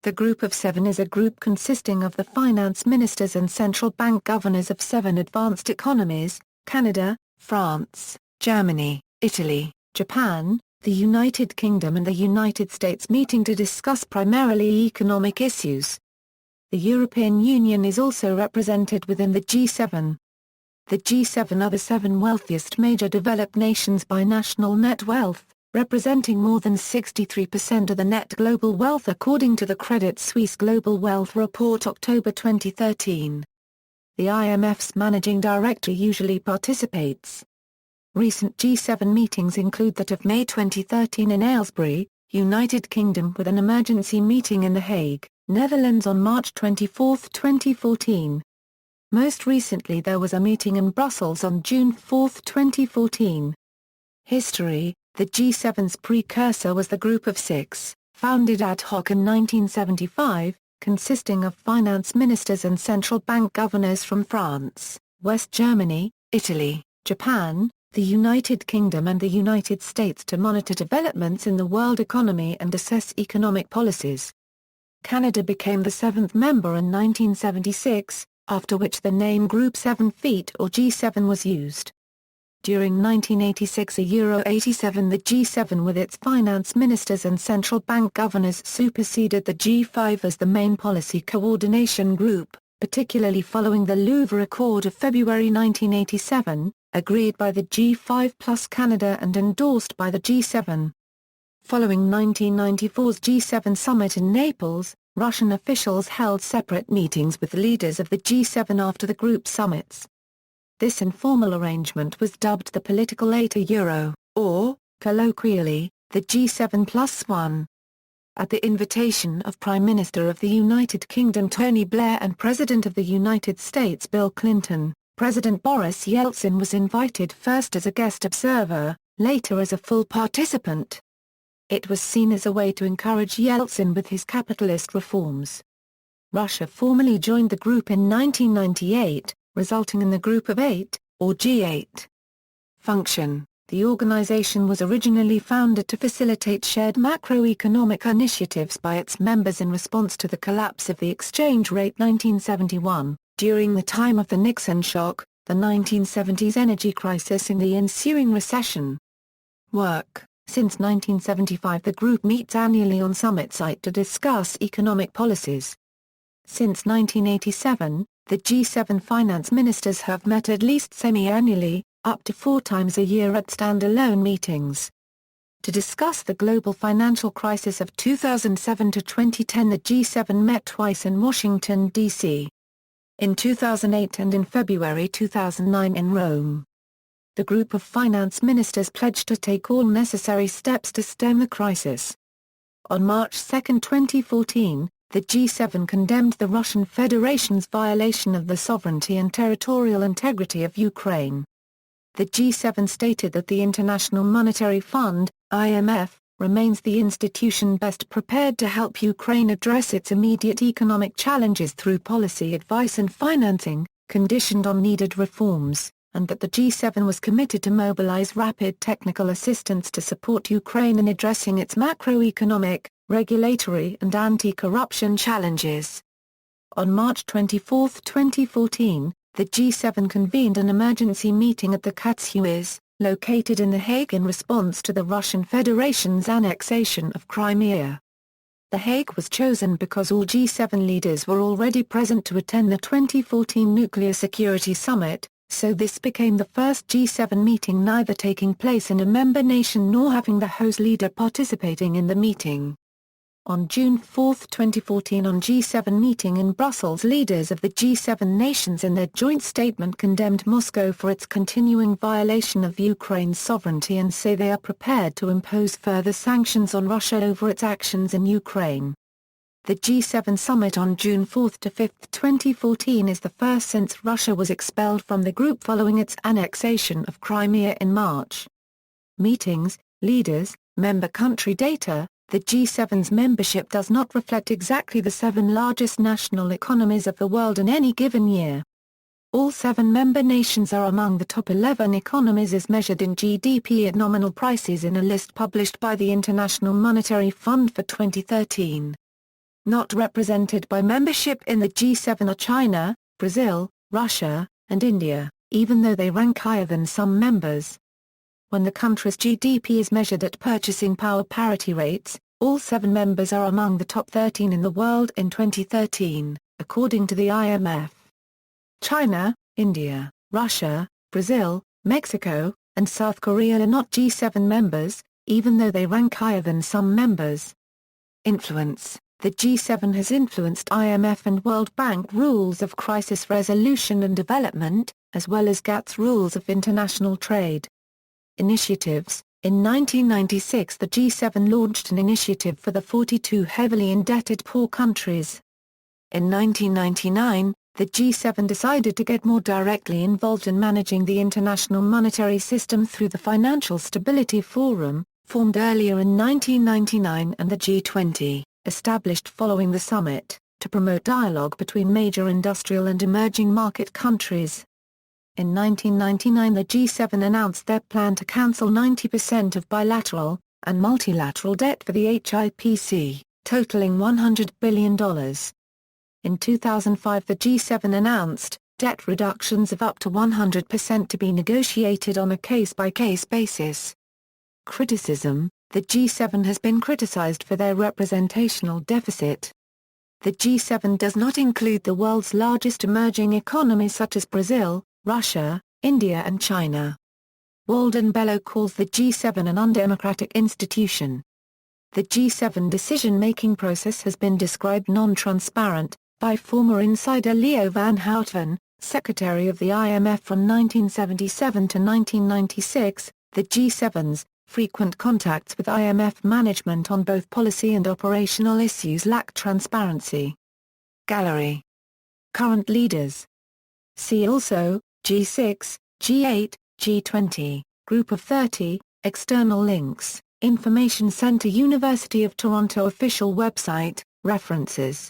The Group of Seven is a group consisting of the finance ministers and central bank governors of 7 advanced economies: Canada, France, Germany, Italy, Japan, the United Kingdom and the United States, meeting to discuss primarily economic issues. The European Union is also represented within the G7. The G7 are the 7 wealthiest major developed nations by national net wealth, representing more than 63% of the net global wealth according to the Credit Suisse Global Wealth Report October 2013. The IMF's managing director usually participates. Recent G7 meetings include that of May 2013 in Aylesbury, United Kingdom, with an emergency meeting in The Hague, Netherlands on March 24, 2014. Most recently there was a meeting in Brussels on June 4, 2014. History: the G7's precursor was the Group of Six, founded ad hoc in 1975, consisting of finance ministers and central bank governors from France, West Germany, Italy, Japan, the United Kingdom and the United States to monitor developments in the world economy and assess economic policies. Canada became the 7th member in 1976, after which the name Group 7 Feet or G7 was used. During 1986–87 the G7 with its finance ministers and central bank governors superseded the G5 as the main policy coordination group, particularly following the Louvre Accord of February 1987, agreed by the G5 plus Canada and endorsed by the G7. Following 1994's G7 summit in Naples, Russian officials held separate meetings with leaders of the G7 after the group summits. This informal arrangement was dubbed the Political 8 Euro, or, colloquially, the G7+1. At the invitation of Prime Minister of the United Kingdom Tony Blair and President of the United States Bill Clinton, President Boris Yeltsin was invited first as a guest observer, later as a full participant. It was seen as a way to encourage Yeltsin with his capitalist reforms. Russia formally joined the group in 1998, resulting in the Group of Eight, or G8. Function: the organization was originally founded to facilitate shared macroeconomic initiatives by its members in response to the collapse of the exchange rate 1971, during the time of the Nixon shock, the 1970s energy crisis and the ensuing recession. Work: since 1975 the group meets annually on Summit Site to discuss economic policies. Since 1987, the G7 finance ministers have met at least semi-annually, up to 4 times a year at standalone meetings. To discuss the global financial crisis of 2007 to 2010 the G7 met twice in Washington, D.C. in 2008 and in February 2009 in Rome. The group of finance ministers pledged to take all necessary steps to stem the crisis. On March 2, 2014, the G7 condemned the Russian Federation's violation of the sovereignty and territorial integrity of Ukraine. The G7 stated that the International Monetary Fund, IMF, remains the institution best prepared to help Ukraine address its immediate economic challenges through policy advice and financing, conditioned on needed reforms, and that the G7 was committed to mobilize rapid technical assistance to support Ukraine in addressing its macroeconomic, regulatory and anti-corruption challenges. On March 24, 2014, the G7 convened an emergency meeting at the Suisse, located in The Hague in response to the Russian Federation's annexation of Crimea. The Hague was chosen because all G7 leaders were already present to attend the 2014 Nuclear Security Summit, so this became the first G7 meeting neither taking place in a member nation nor having the host leader participating in the meeting. On June 4, 2014 on G7 meeting in Brussels leaders of the G7 nations in their joint statement condemned Moscow for its continuing violation of Ukraine's sovereignty and say they are prepared to impose further sanctions on Russia over its actions in Ukraine. The G7 summit on June 4 to 5, 2014 is the first since Russia was expelled from the group following its annexation of Crimea in March. Meetings, leaders, member country data. The G7's membership does not reflect exactly the 7 largest national economies of the world in any given year. All 7 member nations are among the top 11 economies as measured in GDP at nominal prices in a list published by the International Monetary Fund for 2013. Not represented by membership in the G7 are China, Brazil, Russia, and India, even though they rank higher than some members. When the country's GDP is measured at purchasing power parity rates, all 7 members are among the top 13 in the world in 2013, according to the IMF. China, India, Russia, Brazil, Mexico, and South Korea are not G7 members, even though they rank higher than some members. Influence: the G7 has influenced IMF and World Bank rules of crisis resolution and development, as well as GATT's rules of international trade. Initiatives: in 1996 the G7 launched an initiative for the 42 heavily indebted poor countries. In 1999, the G7 decided to get more directly involved in managing the international monetary system through the Financial Stability Forum, formed earlier in 1999, and the G20, established following the summit, to promote dialogue between major industrial and emerging market countries. In 1999 the G7 announced their plan to cancel 90% of bilateral and multilateral debt for the HIPC, totaling $100 billion. In 2005 the G7 announced debt reductions of up to 100% to be negotiated on a case-by-case basis. Criticism: the G7 has been criticized for their representational deficit. The G7 does not include the world's largest emerging economies such as Brazil, Russia, India and China. Walden Bello calls the G7 an undemocratic institution. The G7 decision-making process has been described non-transparent by former insider Leo Van Houten, secretary of the IMF from 1977 to 1996. The G7's frequent contacts with IMF management on both policy and operational issues lack transparency. Gallery. Current leaders. See also, G6, G8, G20, Group of 30, external links, Information Center University of Toronto official website, references.